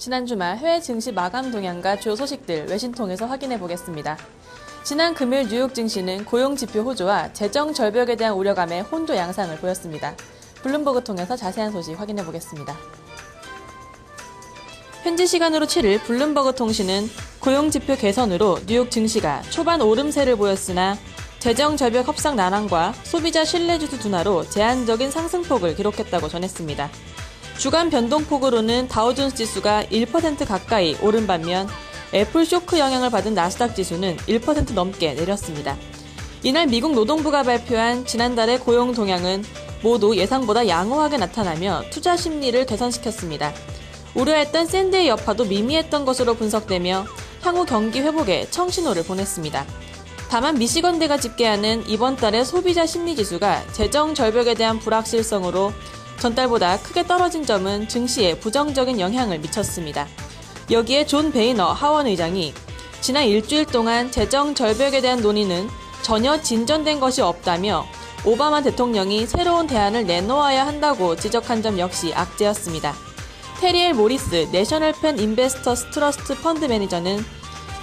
지난 주말 해외 증시 마감 동향과 주요 소식들 외신 통해서 확인해 보겠습니다. 지난 금요일 뉴욕 증시는 고용 지표 호조와 재정 절벽에 대한 우려감에 혼조 양상을 보였습니다. 블룸버그 통해서 자세한 소식 확인해 보겠습니다. 현지 시간으로 7일 블룸버그 통신은 고용 지표 개선으로 뉴욕 증시가 초반 오름세를 보였으나 재정 절벽 협상 난항과 소비자 신뢰지수 둔화로 제한적인 상승폭을 기록했다고 전했습니다. 주간 변동폭으로는 다우존스 지수가 1% 가까이 오른 반면 애플 쇼크 영향을 받은 나스닥 지수는 1% 넘게 내렸습니다. 이날 미국 노동부가 발표한 지난달의 고용 동향은 모두 예상보다 양호하게 나타나며 투자 심리를 개선시켰습니다. 우려했던 샌드의 여파도 미미했던 것으로 분석되며 향후 경기 회복에 청신호를 보냈습니다. 다만 미시건대가 집계하는 이번 달의 소비자 심리지수가 재정 절벽에 대한 불확실성으로 전달보다 크게 떨어진 점은 증시에 부정적인 영향을 미쳤습니다. 여기에 존 베이너 하원 의장이 지난 일주일 동안 재정 절벽에 대한 논의는 전혀 진전된 것이 없다며 오바마 대통령이 새로운 대안을 내놓아야 한다고 지적한 점 역시 악재였습니다. 테리엘 모리스 내셔널 펜 인베스터스 트러스트 펀드 매니저는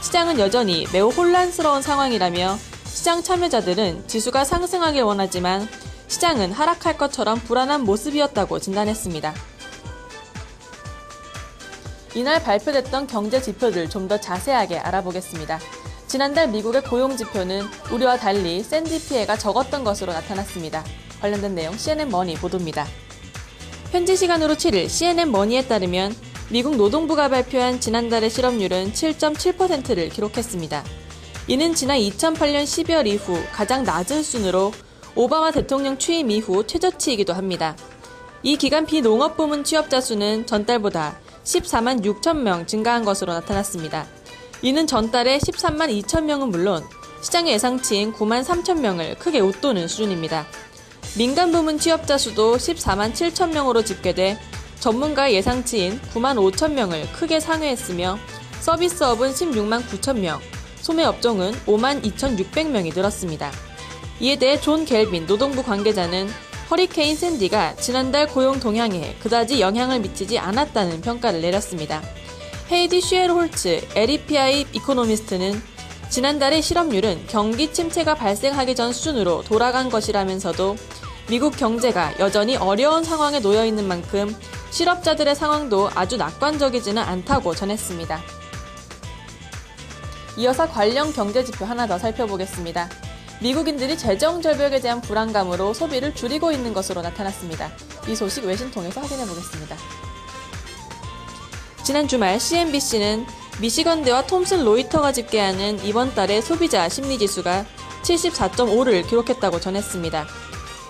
시장은 여전히 매우 혼란스러운 상황이라며 시장 참여자들은 지수가 상승하길 원하지만 시장은 하락할 것처럼 불안한 모습이었다고 진단했습니다. 이날 발표됐던 경제 지표들 좀 더 자세하게 알아보겠습니다. 지난달 미국의 고용 지표는 우려와 달리 샌디 피해가 적었던 것으로 나타났습니다. 관련된 내용 CNN 머니 보도입니다. 현지 시간으로 7일 CNN 머니에 따르면 미국 노동부가 발표한 지난달의 실업률은 7.7%를 기록했습니다. 이는 지난 2008년 12월 이후 가장 낮은 순으로 오바마 대통령 취임 이후 최저치이기도 합니다. 이 기간 비농업 부문 취업자 수는 전달보다 14만 6천 명 증가한 것으로 나타났습니다. 이는 전달의 13만 2천 명은 물론 시장의 예상치인 9만 3천 명을 크게 웃도는 수준입니다. 민간 부문 취업자 수도 14만 7천 명으로 집계돼 전문가의 예상치인 9만 5천 명을 크게 상회했으며 서비스업은 16만 9천 명, 소매업종은 5만 2,600명이 늘었습니다. 이에 대해 존 갤빈 노동부 관계자는 허리케인 샌디가 지난달 고용 동향에 그다지 영향을 미치지 않았다는 평가를 내렸습니다. 헤이디 슈에르홀츠 LEPI 이코노미스트는 지난달의 실업률은 경기 침체가 발생하기 전 수준으로 돌아간 것이라면서도 미국 경제가 여전히 어려운 상황에 놓여 있는 만큼 실업자들의 상황도 아주 낙관적이지는 않다고 전했습니다. 이어서 관련 경제지표 하나 더 살펴보겠습니다. 미국인들이 재정 절벽에 대한 불안감으로 소비를 줄이고 있는 것으로 나타났습니다. 이 소식 외신 통해서 확인해 보겠습니다. 지난 주말 CNBC는 미시건대와 톰슨 로이터가 집계하는 이번 달의 소비자 심리지수가 74.5를 기록했다고 전했습니다.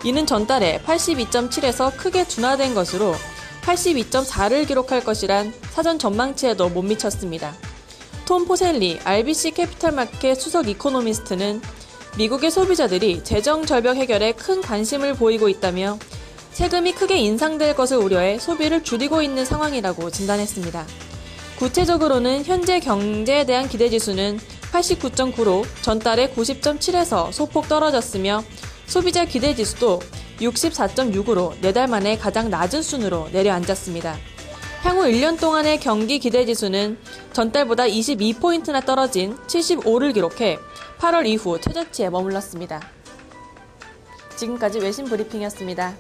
이는 전달에 82.7에서 크게 둔화된 것으로 82.4를 기록할 것이란 사전 전망치에도 못 미쳤습니다. 톰 포셀리 RBC 캐피털마켓 수석 이코노미스트는 미국의 소비자들이 재정 절벽 해결에 큰 관심을 보이고 있다며 세금이 크게 인상될 것을 우려해 소비를 줄이고 있는 상황이라고 진단했습니다. 구체적으로는 현재 경제에 대한 기대지수는 89.9로 전달에 90.7에서 소폭 떨어졌으며 소비자 기대지수도 64.6으로 4달 만에 가장 낮은 순으로 내려앉았습니다. 향후 1년 동안의 경기 기대지수는 전달보다 22포인트나 떨어진 75를 기록해 8월 이후 최저치에 머물렀습니다. 지금까지 외신 브리핑이었습니다.